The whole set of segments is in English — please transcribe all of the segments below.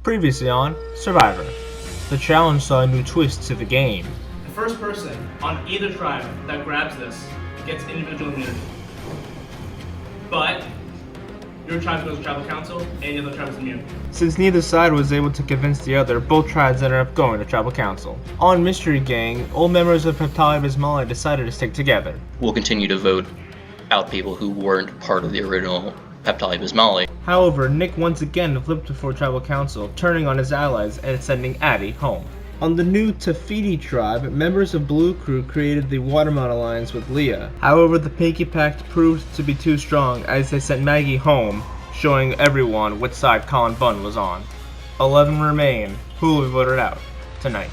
Previously on Survivor. The challenge saw a new twist to the game. The first person on either tribe that grabs this gets individual immunity. But your tribe goes to tribal council and the other tribe is immune. Since neither side was able to convince the other, both tribes ended up going to tribal council. On Mystery Gang, all members of Peptali Bismillah decided to stick together. We'll continue to vote out people who weren't part of the original Peptali Bismillah. However, Nick once again flipped before tribal council, turning on his allies and sending Addie home. On the new Tafiti tribe, members of Blue Crew created the Watermelon Alliance with Leah. However, the Pinky Pact proved to be too strong as they sent Maggie home, showing everyone which side Colin Bunn was on. 11 remain. Who will be voted out tonight?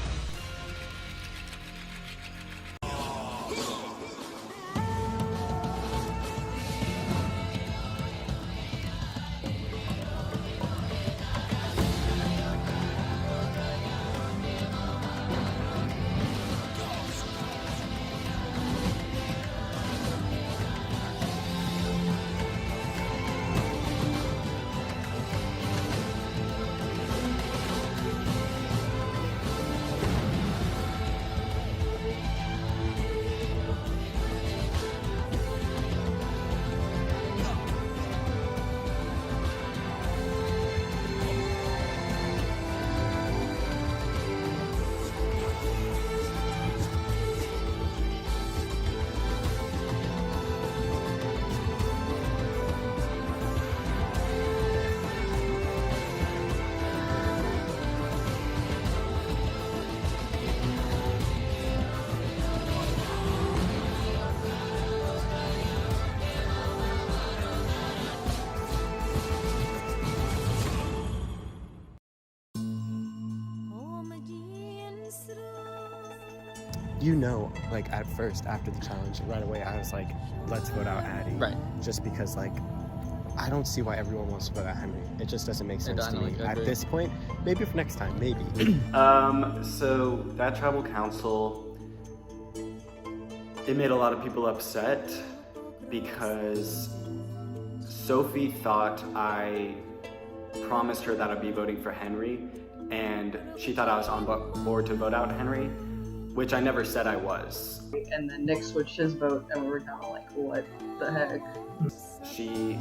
You know, like at first after the challenge, right away I was like, let's vote out Addie. Right. Just because like, I don't see why everyone wants to vote out Henry. It just doesn't make sense to me. At this point, maybe for next time, maybe. So that tribal council, it made a lot of people upset because Sophie thought I promised her that I'd be voting for Henry, and she thought I was on board to vote out Henry, which I never said I was. And then Nick switched his vote, and we were kind of like, what the heck? She,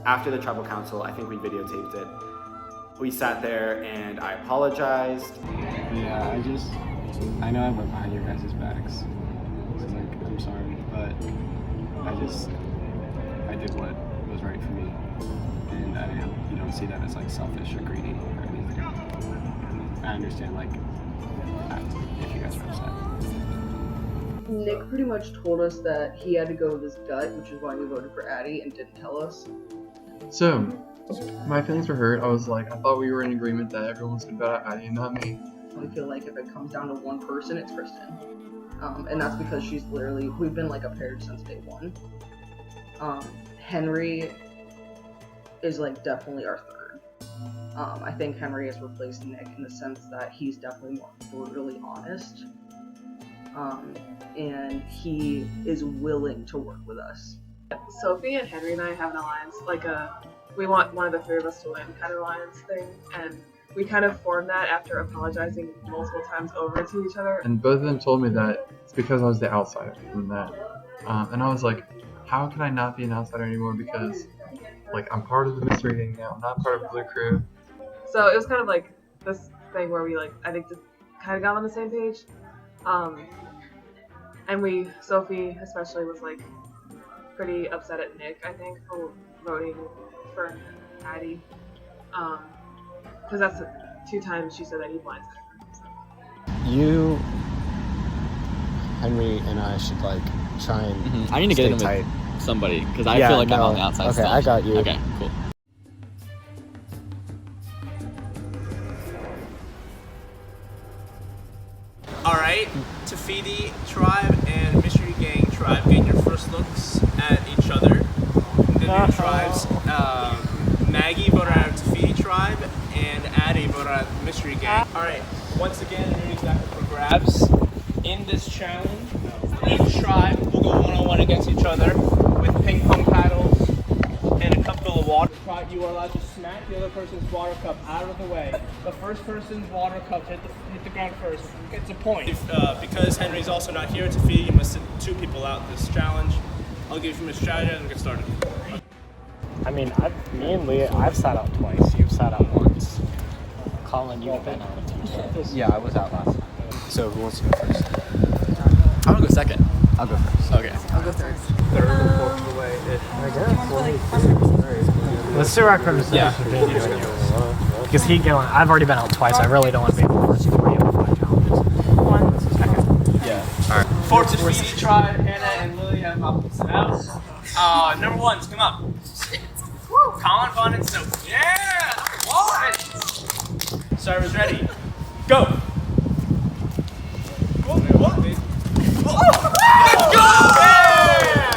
after the tribal council, I think we videotaped it, we sat there and I apologized. Yeah, I know I went behind your guys' backs. So like, I'm sorry, but I did what was right for me. And you don't see that as like selfish or greedy or anything. I understand like, if you guys are upset. Nick pretty much told us that he had to go with his gut, which is why we voted for Addie, and didn't tell us. So, my feelings were hurt. I was like, I thought we were in agreement that everyone was going to vote out Addie and not me. We feel like if it comes down to one person, it's Kristen. And that's because she's literally, we've been like a pair since day one. Henry is like definitely our third. I think Henry has replaced Nick in the sense that he's definitely more brutally honest. And he is willing to work with us. Sophie and Henry and I have an alliance, like we want one of the three of us to win kind of alliance thing, and we kind of formed that after apologizing multiple times over to each other. And both of them told me that it's because I was the outsider and that. And I was like, how can I not be an outsider anymore? Because like I'm part of the Mystery Gang now, I'm not part of Blue Crew. So it was kind of like this thing where we like, I think just kind of got on the same page. And Sophie especially was like pretty upset at Nick, I think, for voting for Addie. Because that's 2 times she said that he blindsided her. So. You, Henry, and I should like try and I need to stay get in tight. with somebody because I feel like I'm on the outside. Okay, still. I got you. Okay, cool. Alright, Tafiti tribe and Mystery Gang tribe getting your first looks at each other. The new tribes, Maggie voted out of Tafiti tribe and Addie voted out of Mystery Gang. Alright, once again, immunity's back up for grabs. In this challenge, each tribe will go one-on-one against each other with ping pong paddles and a cup full of water. You are allowed to smack the other person's water cup out of the way. The first person's water cup hit the ground first gets a point. Because Henry's also not here to feed, you must sit 2 people out this challenge. I'll give you a strategy and get started. I mean, me and Leah, I've sat out twice. You've sat out once. Colin, you've been out twice. Yeah, I was out last time. So who wants to go first? I'm gonna go second. I'll go first. Okay. I'll go third. Third or fourth of the way. Let's do rock, paper, scissors for Jamie and you. Because I've already been out twice. I really don't want to be the first 4 of 5 challenges. Second. Yeah. Alright. For Tafiti tribe, Hannah and Lily have opposite out. Number 1's come up. Colin, Vaughn, and Sophie. Yeah! What? Server's ready. Go!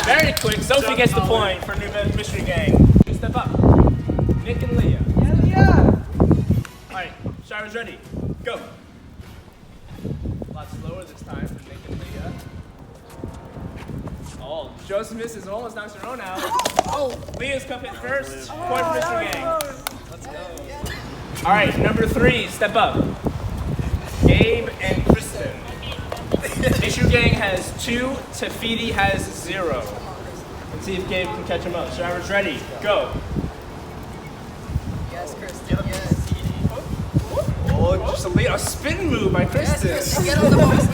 Very quick. Sophie gets the point for New Mystery Gang. Step up. Nick and Leah. Yeah. Alright, Shira's ready. Go. A lot slower this time for Nick and Leah. Oh, Joseph misses, almost knocks her own out. Oh, Leah's cup hit first. Point for Mystery Gang. Let's go. Alright, number 3, step up. Gabe and Kristen. Mystery Gang has 2, Tafiti has 0. Let's see if Gabe can catch him up. Shira's ready. Go. Yes, Kristen. Yes. Oh, just a spin move by Kristen. Yes, get on the box.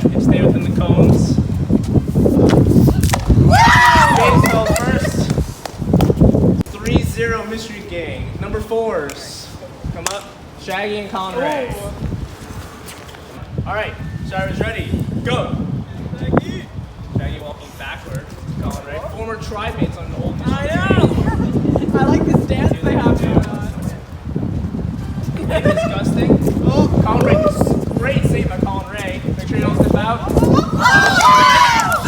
And stay within the cones. Gabe fell first. 3-0 Mystery Gang. Number 4s. Come up. Shaggy and Colin Ray. Alright, Shira's ready. Go. Shaggy walking backward. Colin Ray. Former tribe mates on the old Mystery Gang. I like this dance they have going on. Disgusting. Oh, Colin Ray. Great save by Colin Ray. Make sure you don't step out.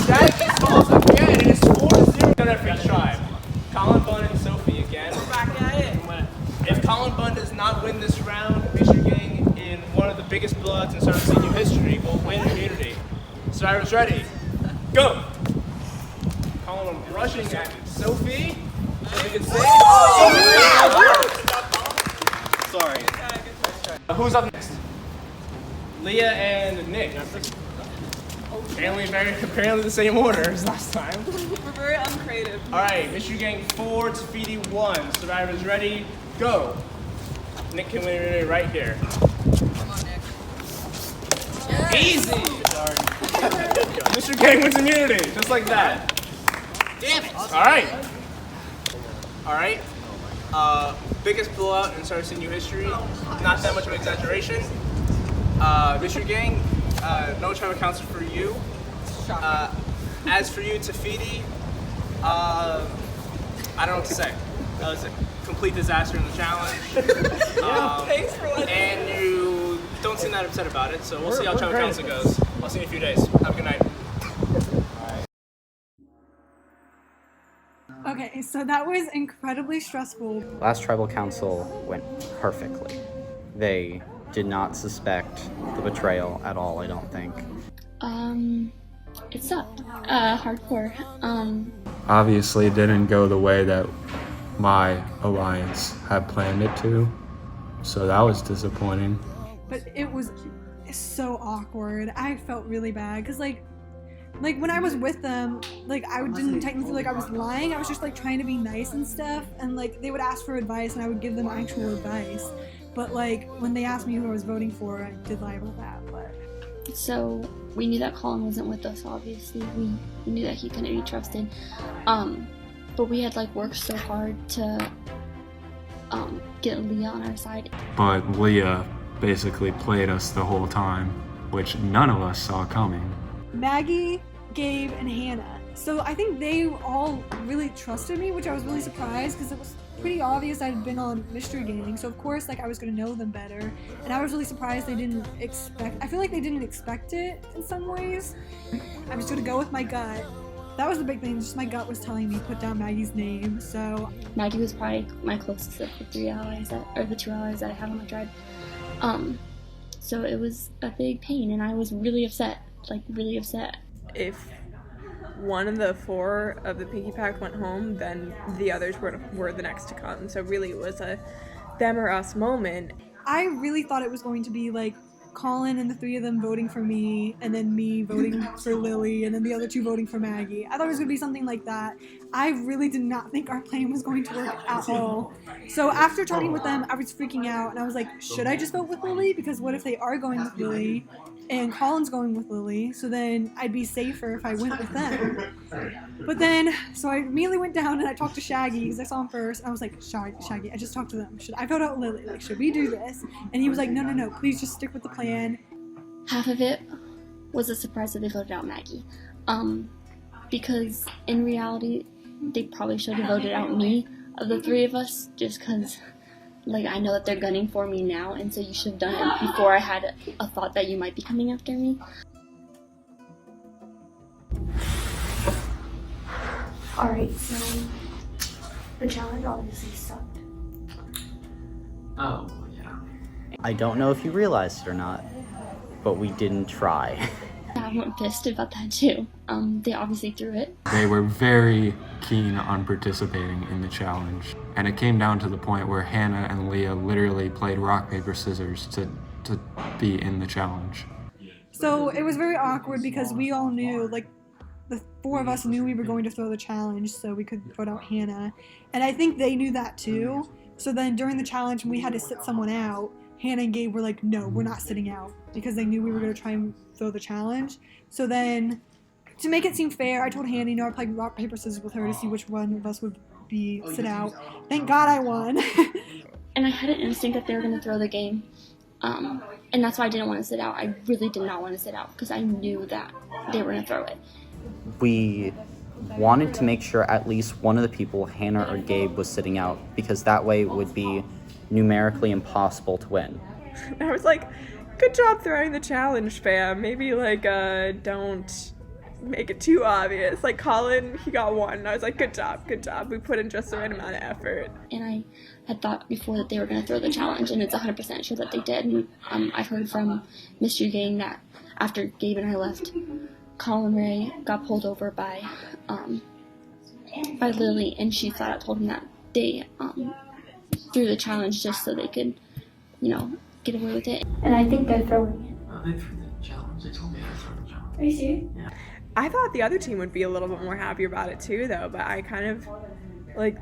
Shaggy falls again. It is 4-0. Done for each tribe. Colin Bunn and Sophie again. We're back at it. If Colin Bunn does not win this round, Mystery Gang in one of the biggest blowouts in CNU history will win immunity. Cyrus ready. Go! Colin rushing at Sophie. Sophie can save. Sorry. Who's up next? Leah and Nick. Apparently the same order as last time. We're very uncreative. Alright, Mystery Gang 4, Tafiti 1. Survivors ready, go. Nick can win it right here. Come on, Nick. Easy! Sorry. Mystery Gang wins immunity, just like that. Damn it. Alright. Alright. Biggest blowout in CNU history. Not that much of an exaggeration. Mystery Gang, no tribal council for you. As for you, Tafiti, I don't know what to say. That was a complete disaster in the challenge. Thanks for letting And you don't seem that upset about it, so we'll see how tribal council goes. I'll see you in a few days. Have a good night. Okay, so that was incredibly stressful. Last tribal council went perfectly. They did not suspect the betrayal at all, I don't think. It sucked. Hardcore. Obviously, it didn't go the way that my alliance had planned it to, so that was disappointing. But it was so awkward. I felt really bad because like when I was with them, like I didn't technically feel like I was lying. I was just like trying to be nice and stuff, and like they would ask for advice and I would give them actual advice. But like when they asked me who I was voting for, I did lie about that. But So we knew that Colin wasn't with us, obviously. We knew that he couldn't be trusted. But we had like worked so hard to get Leah on our side. But Leah basically played us the whole time, which none of us saw coming. Maggie, Gabe, and Hannah. So I think they all really trusted me, which I was really surprised because it was pretty obvious I'd been on Mystery Gang, so of course like I was gonna know them better, and I was really surprised they didn't expect. I feel like they didn't expect it in some ways. I'm just gonna go with my gut. That was the big thing. Just my gut was telling me put down Maggie's name. So Maggie was probably my closest of the 2 allies that I had on my tribe. So it was a big pain, and I was really upset. Like really upset. If one of the 4 of the Pinky Pack went home, then the others were the next to come. So really it was a them or us moment. I really thought it was going to be like Colin and the 3 of them voting for me, and then me voting for Lily, and then the other 2 voting for Maggie. I thought it was going to be something like that. I really did not think our plan was going to work at all. So after talking with them, I was freaking out, and I was like, should I just vote with Lily? Because what if they are going with Lily, and Colin's going with Lily? So then I'd be safer if I went with them. But then, so I immediately went down and I talked to Shaggy, because I saw him first, and I was like, Shaggy, I just talked to them. Should I vote out Lily? Like, should we do this? And he was like, no, please just stick with the plan. Half of it was a surprise that they voted out Maggie. Because in reality, they probably should have voted out me of the 3 of us, just because, like, I know that they're gunning for me now, and so you should have done it before I had a thought that you might be coming after me. Alright, so the challenge obviously sucked. Oh, yeah. I don't know if you realized it or not, but we didn't try. I'm pissed about that too. They obviously threw it. They were very keen on participating in the challenge, and it came down to the point where Hannah and Leah literally played rock, paper, scissors to be in the challenge. So it was very awkward because we all knew, like, the 4 of us knew we were going to throw the challenge so we could vote out Hannah. And I think they knew that too. So then during the challenge, when we had to sit someone out, Hannah and Gabe were like, no, we're not sitting out, because they knew we were going to try and throw the challenge. So then, to make it seem fair, I told Hannah, I played rock, paper, scissors with her to see which one of us would be sit out. Thank God I won. And I had an instinct that they were going to throw the game. And that's why I didn't want to sit out. I really did not want to sit out, because I knew that they were going to throw it. We wanted to make sure at least one of the people, Hannah or Gabe, was sitting out, because that way it would be numerically impossible to win. I was like, good job throwing the challenge, fam. Maybe, like, don't make it too obvious. Like, Colin, he got 1. And I was like, good job. We put in just the right amount of effort. And I had thought before that they were going to throw the challenge, and it's 100% sure that they did. And I've heard from Mystery Gang that after Gabe and I left, Colin Ray got pulled over by Lily, and she flat out told him that they threw the challenge just so they could, get away with it. And I think they're throwing it. They threw the challenge. They told me to throw the challenge. Are you serious? Yeah. I thought the other team would be a little bit more happy about it too, though, but I kind of, like,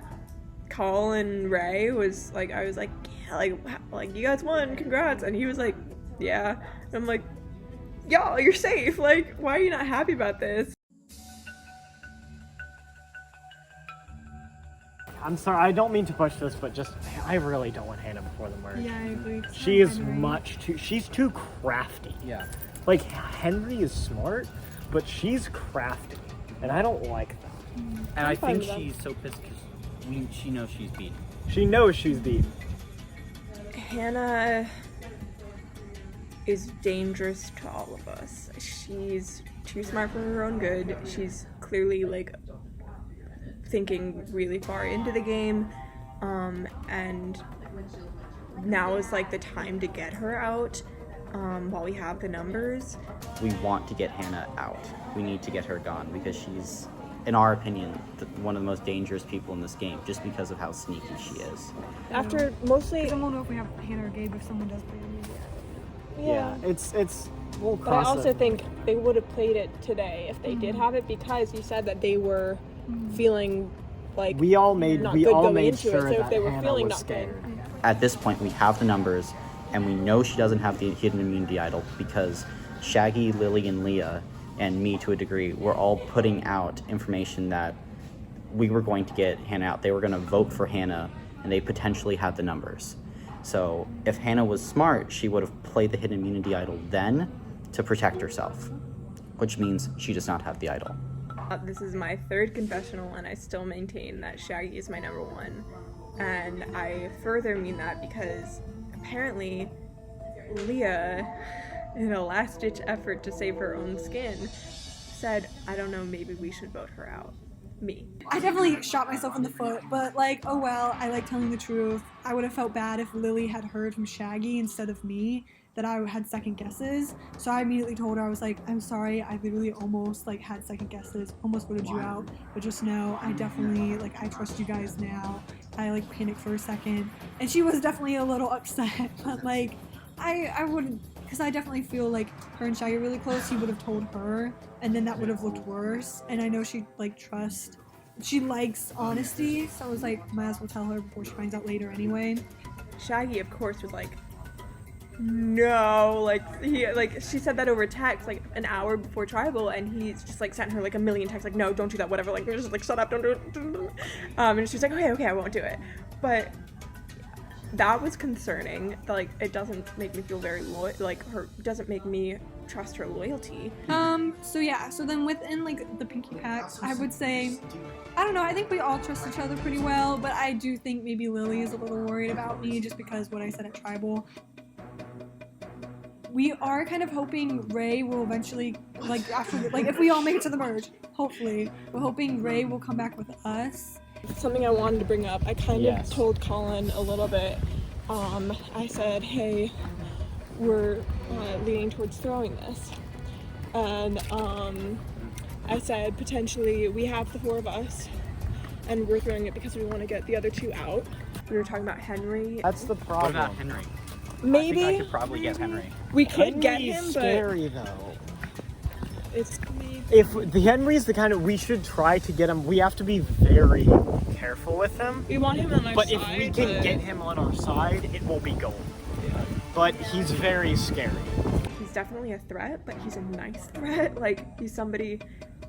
Colin Ray was like, I was like, yeah, like you guys won, congrats, and he was like, yeah, and I'm like, y'all, you're safe, like, why are you not happy about this? I'm sorry, I don't mean to push this, but just, I really don't want Hannah before the merge. Yeah, I agree. She is she's too crafty. Yeah. Like, Henry is smart, but she's crafty, and I don't like that. And I think she's so pissed because she knows she's beaten. She knows she's beaten. Hannah is dangerous to all of us. She's too smart for her own good. She's clearly, like, thinking really far into the game, and now is, like, the time to get her out while we have the numbers. We want to get Hannah out. We need to get her gone because she's, in our opinion, one of the most dangerous people in this game just because of how sneaky she is. After mostly... I don't know if we have Hannah or Gabe if someone does play the media. Yeah, it's we'll But I cross also it. think they would have played it today if they did have it, because you said that they were feeling like we all not made good going sure into it. So that if they were Hannah feeling was not good, scared. At this point, we have the numbers, and we know she doesn't have the hidden immunity idol because Shaggy, Lily, and Leah, and me to a degree, were all putting out information that we were going to get Hannah out. They were going to vote for Hannah, and they potentially had the numbers. So if Hannah was smart, she would have played the hidden immunity idol then to protect herself, which means she does not have the idol. this is my 3rd confessional, and I still maintain that Shaggy is my number 1. And I further mean that because apparently Leah, in a last-ditch effort to save her own skin, said, I don't know, maybe we should vote her out. me. I definitely shot myself in the foot, but like, oh well, I like telling the truth. I would have felt bad if Lily had heard from Shaggy instead of me that I had second guesses. So I immediately told her, I was like, I'm sorry, I literally almost like had second guesses, almost voted you out, but just know I definitely, like, I trust you guys now. I like panicked for a second, and she was definitely a little upset, but like, I wouldn't, because I definitely feel like her and Shaggy are really close. He would have told her, and then that would have looked worse, and I know she like she likes honesty, so I was like, might as well tell her before she finds out later anyway. Shaggy, of course, was like, no, she said that over text like an hour before tribal, and he's just like sent her like a million texts like, no, don't do that, whatever, like just like shut up, don't do it. And she's like, okay, I won't do it. But that was concerning. Like, it doesn't make me feel very loyal, like doesn't make me trust her loyalty. So yeah, so then within like the Pinky Pack, I would say, I don't know, I think we all trust each other pretty well, but I do think maybe Lily is a little worried about me just because what I said at tribal. We are kind of hoping Ray will eventually, like, after, like, if we all make it to the merge, hopefully, we're hoping Ray will come back with us. Something I wanted to bring up, I kind of told Colin a little bit. I said, hey, we're leaning towards throwing this. And I said, potentially, we have the 4 of us, and we're throwing it because we want to get the other 2 out. We were talking about Henry. That's the problem. What about Henry? Maybe. I think I could probably get Henry. We could get him, but scary though. It's If the Henry's the kind of, we should try to get him. We have to be very careful with him. We want him on our but side. But if we can get him on our side, it will be gold. Yeah. But he's very scary. He's definitely a threat, but he's a nice threat. Like, he's somebody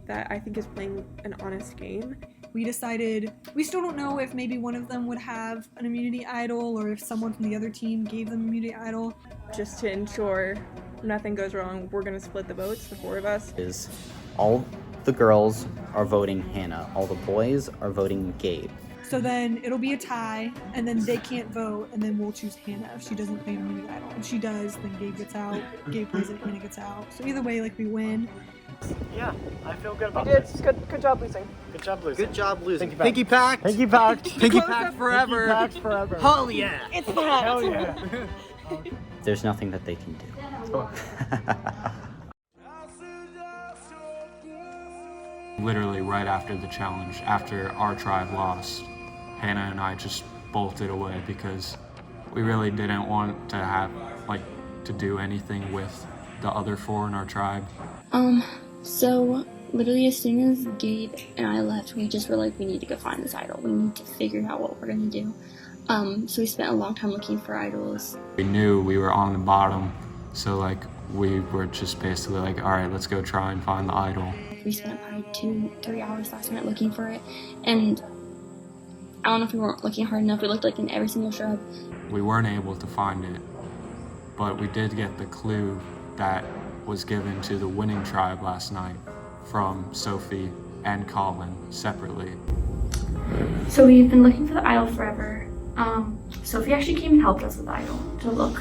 that I think is playing an honest game. We decided, we still don't know if maybe one of them would have an immunity idol or if someone from the other team gave them immunity idol. Just to ensure nothing goes wrong, we're gonna split the votes, the 4 of us. Is all the girls are voting Hannah, all the boys are voting Gabe. So then it'll be a tie, and then they can't vote, and then we'll choose Hannah if she doesn't play an immunity idol. If she does, then Gabe gets out. Gabe plays it, Hannah gets out. So either way, like, we win. Yeah, I feel good about this. Good job losing. Good job losing. Good job losing. Pinky Pack. Pinky Pack. Pinky Pack forever. Pinky Pack forever. Hell yeah. It's that. Hell yeah. There's nothing that they can do. Literally right after the challenge, after our tribe lost, Hannah and I just bolted away because we really didn't want to have, like, to do anything with the other 4 in our tribe. So literally as soon as Gabe and I left, we just were like, we need to go find this idol. We need to figure out what we're gonna do. So we spent a long time looking for idols. We knew we were on the bottom, so like we were just basically like, all right, let's go try and find the idol. We spent probably 2-3 hours last night looking for it, and I don't know if we weren't looking hard enough. We looked like in every single shrub. We weren't able to find it, but we did get the clue that was given to the winning tribe last night from Sophie and Colin separately. So we've been looking for the idol forever. Sophie actually came and helped us with the idol to look.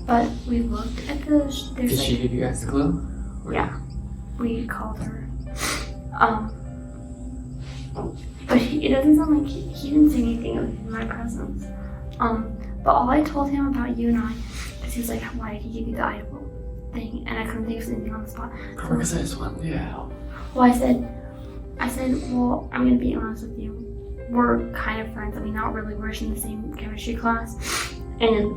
But we looked at the... Did she give you guys the clue? Or yeah. We called her. But it doesn't sound like he didn't say anything in my presence. But all I told him about you and I is he was like, why did he give you the idol thing? And I couldn't think of anything on the spot. So, because I just went, yeah. Well, I said, well, I'm gonna be honest with you. We're kind of friends. I mean, not really. We're in the same chemistry class, and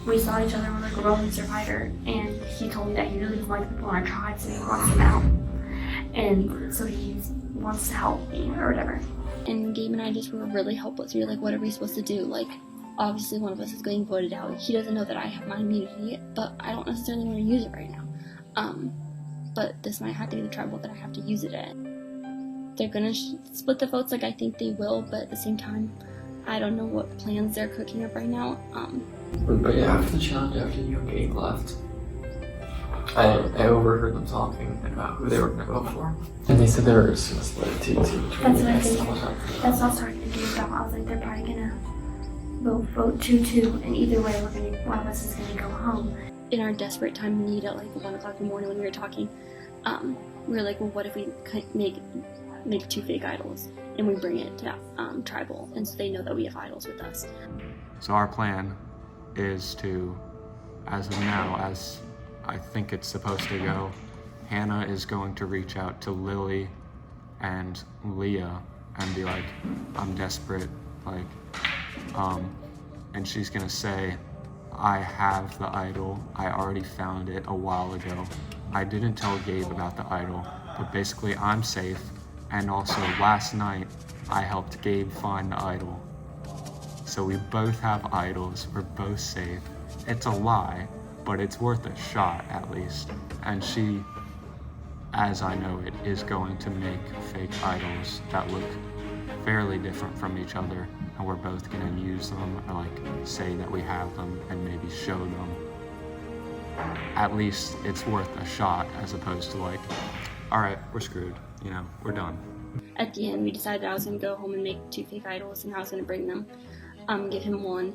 we saw each other and we're like, we're both in Survivor. And he told me that he really doesn't like the people on our tribe, so he wants them out. And so he wants to help me or whatever. And Gabe and I just were really helpless. We were like, what are we supposed to do? Like, obviously one of us is getting voted out. He doesn't know that I have my immunity, but I don't necessarily want to use it right now. But this might have to be the tribal that I have to use it at. They're gonna split the votes like I think they will, but at the same time, I don't know what plans they're cooking up right now. But yeah, after the challenge, after you and Gabe left, I overheard them talking about who they were gonna vote for. And they said they were just gonna split it 2-2. That's what I figured. That's what I was talking to Gabe about. I was like, they're probably gonna vote 2-2, and either way, one of us is gonna go home. In our desperate time of need at like 1 o'clock in the morning when we were talking, we were like, well, what if we make make 2 fake idols, and we bring it to tribal, and so they know that we have idols with us. So our plan is to, as of now, as I think it's supposed to go, Hannah is going to reach out to Lily and Leah and be like, I'm desperate, like, and she's gonna say, I have the idol, I already found it a while ago. I didn't tell Gabe about the idol, but basically I'm safe, and also last night I helped Gabe find the idol. So we both have idols, we're both safe. It's a lie, but it's worth a shot at least. And she, as I know it, is going to make fake idols that look fairly different from each other, and we're both gonna use them or like say that we have them and maybe show them. At least it's worth a shot as opposed to like, all right, we're screwed, you know, we're done. At the end, we decided I was gonna go home and make 2 fake idols, and I was gonna bring them, give him one,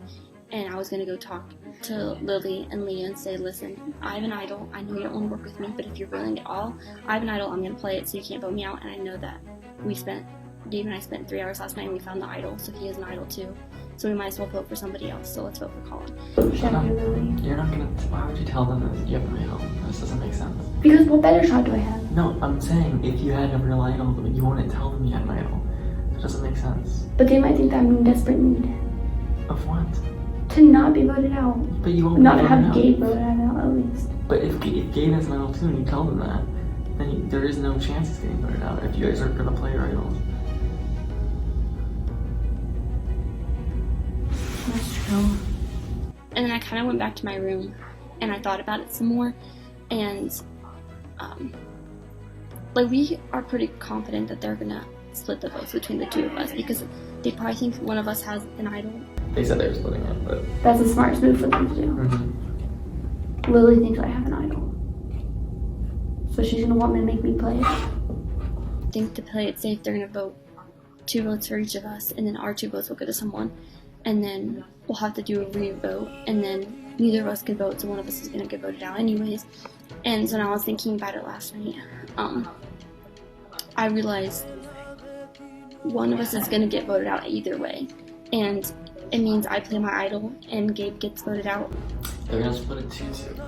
and I was gonna go talk to Lily and Leah and say, listen, I have an idol, I know you don't wanna work with me, but if you're willing at all, I have an idol, I'm gonna play it so you can't vote me out, and I know that Gabe and I spent 3 hours last night and we found the idol, so he has an idol too. So we might as well vote for somebody else, so let's vote for Colin. Shut up. You're not gonna, why would you tell them that you have an idol? This doesn't make sense. Because what better shot do I have? No, I'm saying if you had a real idol, you wouldn't tell them you had an idol. That doesn't make sense. But they might think that I'm in desperate need. Of what? To not be voted out. But you won't not be to voted have out. Gabe voted out at least. But if Gabe has an idol too and you tell them that, then there is no chance he's getting voted out if you guys are gonna play your idols. That's true. And then I kind of went back to my room and I thought about it some more, and like we are pretty confident that they're gonna split the votes between the 2 of us because they probably think one of us has an idol. They said they were splitting it, but That's the smartest move for them to do. Mm-hmm. Lily thinks I have an idol. So she's gonna want me to make me play it. I think to play it safe, they're gonna vote 2 votes for each of us, and then our 2 votes will go to someone, and then we'll have to do a re-vote, and then neither of us can vote, so one of us is gonna get voted out anyways. And so now I was thinking about it last night. I realized one of us is gonna get voted out either way, and it means I play my idol and Gabe gets voted out. They're gonna split it 2-2.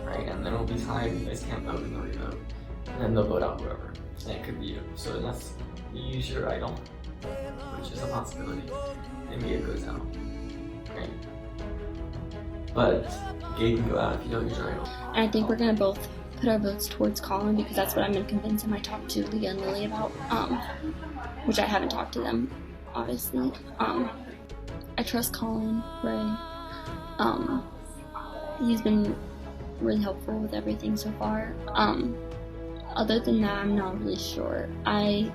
Right, and then it'll be tied, you guys can't vote in the re-vote. And then they'll vote out whoever. And it could be you. So unless you use your idol, which is a possibility, then Gabe goes out. Right? But Gabe can go out if you don't use your idol. And I think we're gonna both put our votes towards Colin because that's what I'm gonna convince him. I talked to Leah and Lily about, which I haven't talked to them, obviously. I trust Colin, Ray. He's been really helpful with everything so far. Other than that, I'm not really sure. I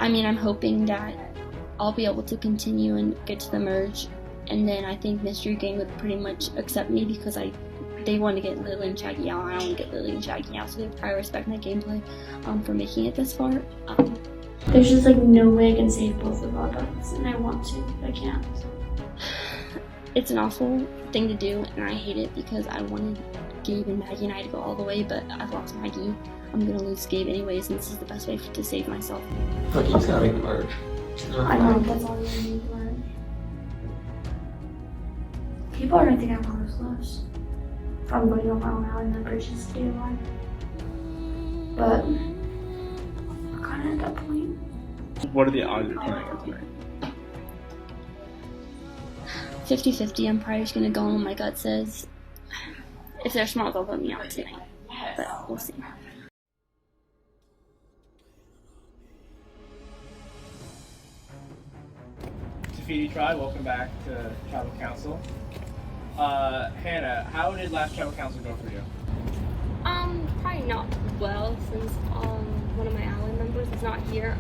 mean, I'm hoping that I'll be able to continue and get to the merge, and then I think Mystery Gang would pretty much accept me because they want to get Lily and Shaggy out. I don't want to get Lily and Shaggy out, so they probably respect my gameplay for making it this far. There's just like no way I can save both of our dogs, and I want to, but I can't. It's an awful thing to do, and I hate it because I wanted Gabe and Maggie and I to go all the way, but I've lost Maggie. I'm gonna lose Gabe anyways, and this is the best way to save myself. Look, you just gotta make the merge. I know, that's all you need to merge. People are gonna think I'm close. If I'm voting on my own alley members just to stay alive. But we're kinda at that point. What are the odds you're playing it tonight? 50-50, I'm probably just gonna go on what my gut says. If they're smart, they'll vote me out tonight. But we'll see. Tafiti Tribe, welcome back to Tribal Council. Hannah, how did last Tribal Council go for you? Probably not well since one of my ally members is not here.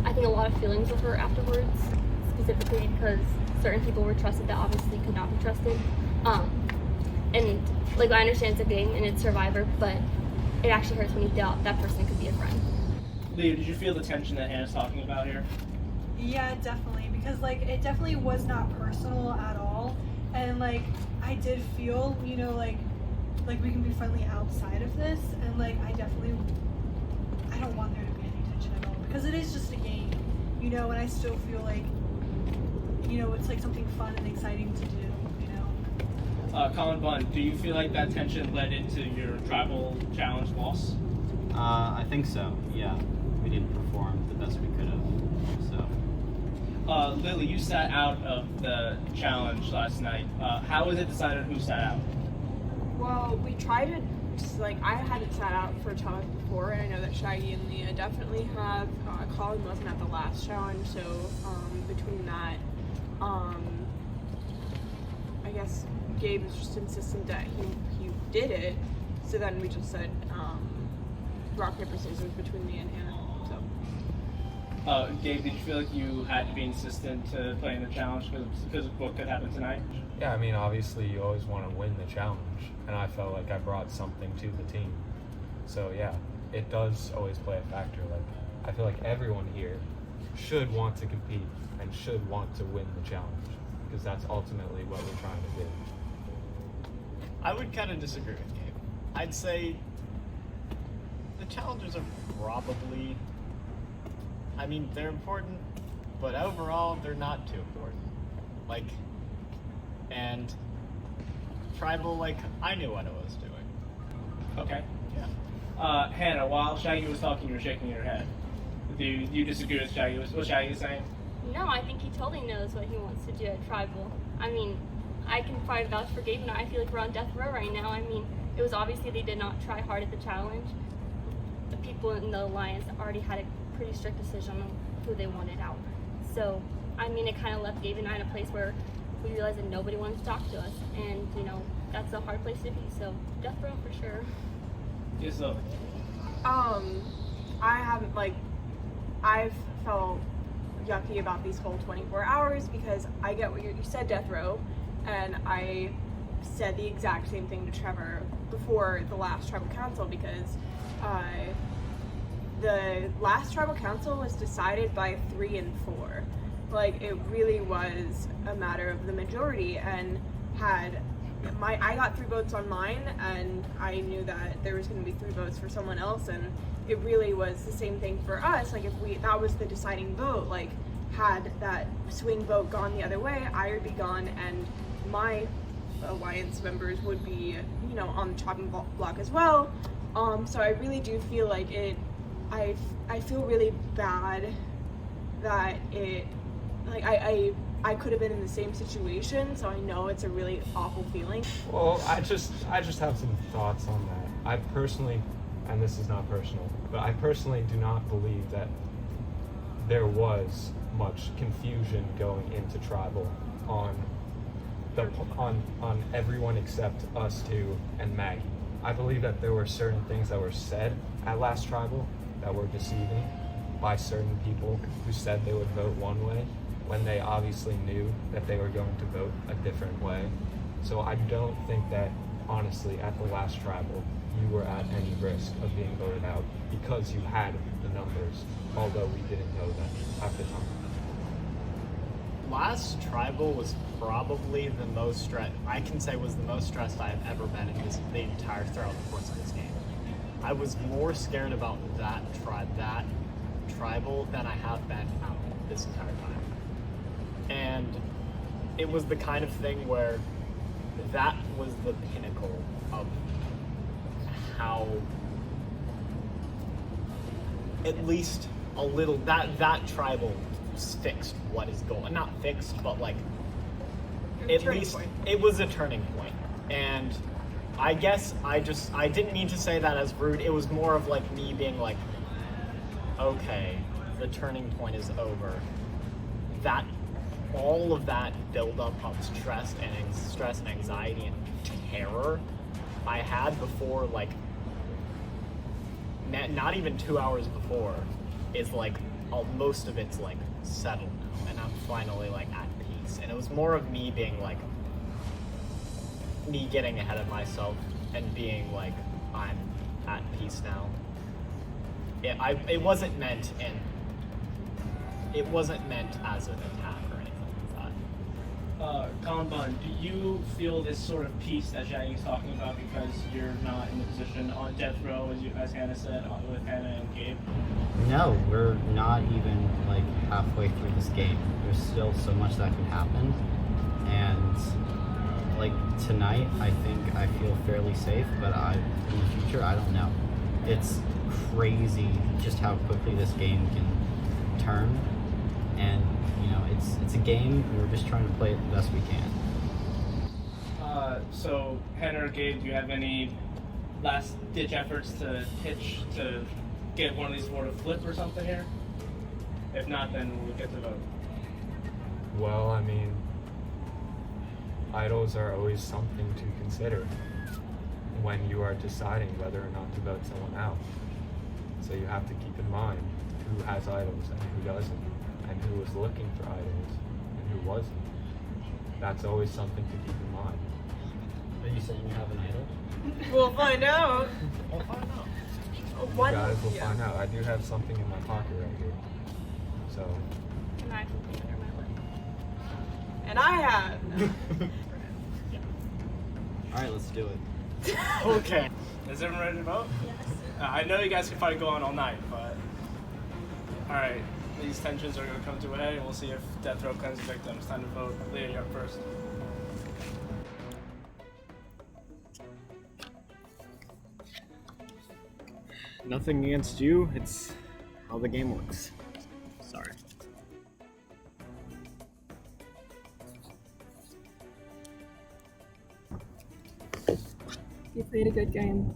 I think a lot of feelings with her afterwards, specifically because certain people were trusted that obviously could not be trusted. And like I understand it's a game and it's Survivor, but it actually hurts when you doubt that person could be a friend. Leah, did you feel the tension that Hannah's talking about here? Yeah, definitely, because like it definitely was not personal at all, and like I did feel, you know, like we can be friendly outside of this, and like I definitely I don't want there to be any tension at all because it is just a game, you know, and I still feel like, you know, it's like something fun and exciting to do, you know. Colin Bunn, do you feel like that tension led into your tribal challenge loss? I think so, yeah. We didn't perform the best we could have, so. Lily, you sat out of the challenge last night. How was it decided who sat out? Well, we tried to, like, I hadn't sat out for a challenge before, and I know that Shaggy and Leah definitely have. Colin wasn't at the last challenge, so between that, I guess Gabe was just insistent that he did it, so then we just said rock, paper, scissors between me and Hannah, so. Gabe, did you feel like you had to be insistent to play in the challenge because of what could happen tonight? Yeah, I mean, obviously you always want to win the challenge, and I felt like I brought something to the team. So yeah, it does always play a factor. Like, I feel like everyone here should want to compete and should want to win the challenge, because that's ultimately what we're trying to do. I would kind of disagree with Gabe. I'd say the challenges are probably, I mean, they're important, but overall, they're not too important. Like, and tribal, like, I knew what I was doing. Okay. Yeah. Hannah, while Shaggy was talking, you were shaking your head. Do you disagree with Shaggy? What Shaggy was saying? No, I think he totally knows what he wants to do at tribal. I mean, I can probably vouch for Gabe and I feel like we're on death row right now. I mean, it was obviously they did not try hard at the challenge. The people in the alliance already had a pretty strict decision on who they wanted out. So, I mean, it kind of left Gabe and I in a place where we realized that nobody wanted to talk to us. And, you know, that's a hard place to be. So, death row for sure. Yes, so. I haven't, like, I've felt yucky about these whole 24 hours because I get what you said, death row, and I said the exact same thing to Trevor before the last tribal council because the last tribal council was decided by 3 and 4. Like, it really was a matter of the majority, and I got 3 votes on mine, and I knew that there was going to be 3 votes for someone else, and it really was the same thing for us. Like, if that was the deciding vote, like, had that swing vote gone the other way, I would be gone, and my alliance members would be, you know, on the chopping block as well. So I really do feel like I feel really bad that I could have been in the same situation, so I know it's a really awful feeling. Well, I just have some thoughts on that. I personally, and this is not personal, but I personally do not believe that there was much confusion going into tribal on everyone except us two and Maggie. I believe that there were certain things that were said at last tribal that were deceiving by certain people who said they would vote one way when they obviously knew that they were going to vote a different way. So I don't think that, honestly, at the last tribal, you were at any risk of being voted out because you had the numbers, although we didn't know that at the time. Last tribal was probably the most I can say was the most stressed I've ever been in the entire throughout the course of this game. I was more scared about that tribal than I have been out this entire time. And it was the kind of thing where that was the pinnacle of how at least a little that tribal fixed what is going, not fixed, but like at least it was a turning point. And I guess I didn't mean to say that as rude. It was more of like me being like, okay, the turning point is over. That all of that buildup of stress and anxiety and terror I had before, like not even 2 hours before, is like most of it's like settled now, and I'm finally like at peace. And it was more of me being like, me getting ahead of myself and being like, I'm at peace now. It wasn't meant as an attack or anything like Colin, do you feel this sort of peace that Shaggy's talking about because you're not in the position on death row, as Hannah said, with Hannah and Gabe? No, we're not even like halfway through this game. There's still so much that can happen, and like tonight, I think I feel fairly safe, but in the future, I don't know. It's crazy just how quickly this game can turn, and you know, it's a game, and we're just trying to play it the best we can. So Hannah or Gabe, do you have any last-ditch efforts to pitch to get one of these four to flip or something here? If not, then we'll get to vote. Well, I mean, idols are always something to consider when you are deciding whether or not to vote someone out. So you have to keep in mind who has idols and who doesn't, and who was looking for idols and who wasn't. That's always something to keep in mind. Are you saying you have an idol? We'll find out. We'll find out. You guys will find out. I do have something in my pocket right here. So. And I can put it under my lip. And I have. Alright, let's do it. Okay. Is everyone ready to vote? Yes. I know you guys can probably go on all night, but... Alright, these tensions are going to come to a head, and we'll see if death row claims the victim. It's time to vote. Leah, you're up first. Nothing against you, it's how the game works. Sorry. You played a good game.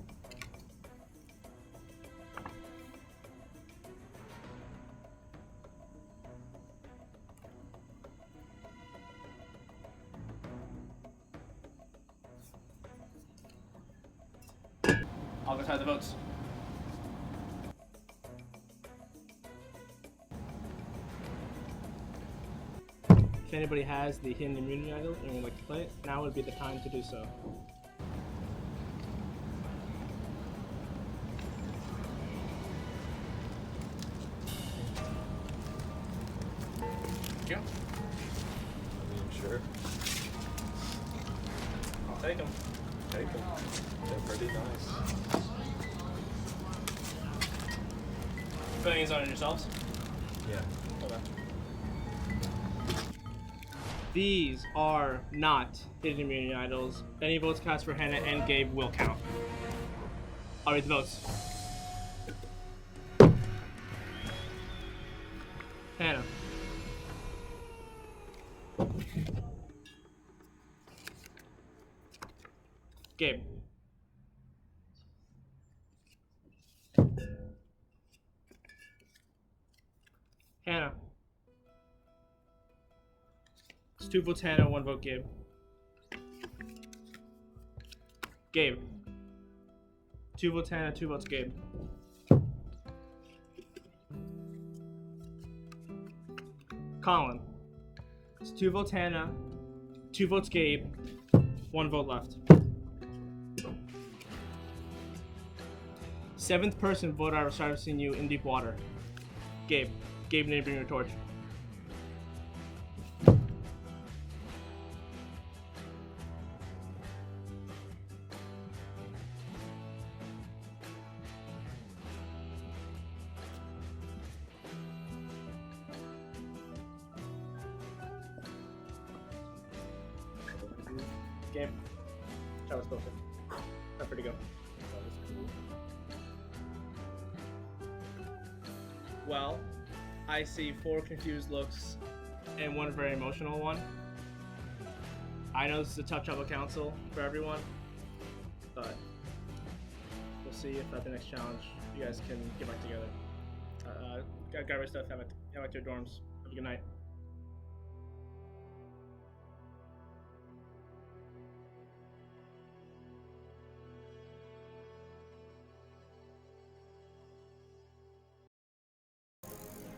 I'll go tie the votes. If anybody has the hidden immunity idol and would like to play it, now would be the time to do so. Yeah. I mean, sure. I'll take them. Take them. They're pretty nice. Putting these on yourselves? Yeah. Okay. These are not hidden immunity idols. Any votes cast for Hannah and Gabe will count. I'll read the votes. Hannah. Gabe. Hannah. It's 2 votes Hannah, 1 vote Gabe. Gabe. 2 votes Hannah, 2 votes Gabe. Colin. It's 2 votes Hannah, 2 votes Gabe, 1 vote left. 7th person voted out of CNU in deep water. Gabe. Gabe, need to bring your torch. Gabe. That was closer. Time for to go. Well, I see 4 confused looks and 1 very emotional one. I know this is a tough tribal council for everyone, but we'll see if at the next challenge you guys can get back together. Got my stuff, have at your dorms. Have a good night.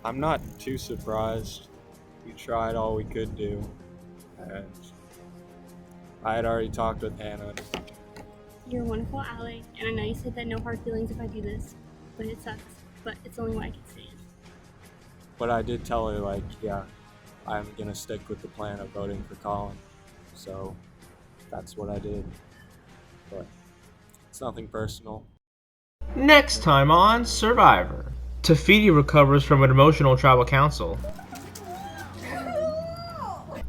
I'm not too surprised. We tried all we could do, and I had already talked with Hannah. You're a wonderful ally, and I know you said that no hard feelings if I do this, but it sucks. But it's the only way I can stand. But I did tell her, like, yeah, I'm gonna stick with the plan of voting for Colin. So that's what I did. But it's nothing personal. Next time on Survivor, Tafiti recovers from an emotional tribal council.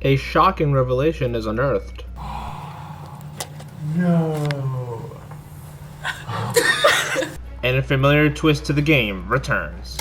A shocking revelation is unearthed. No. And a familiar twist to the game returns.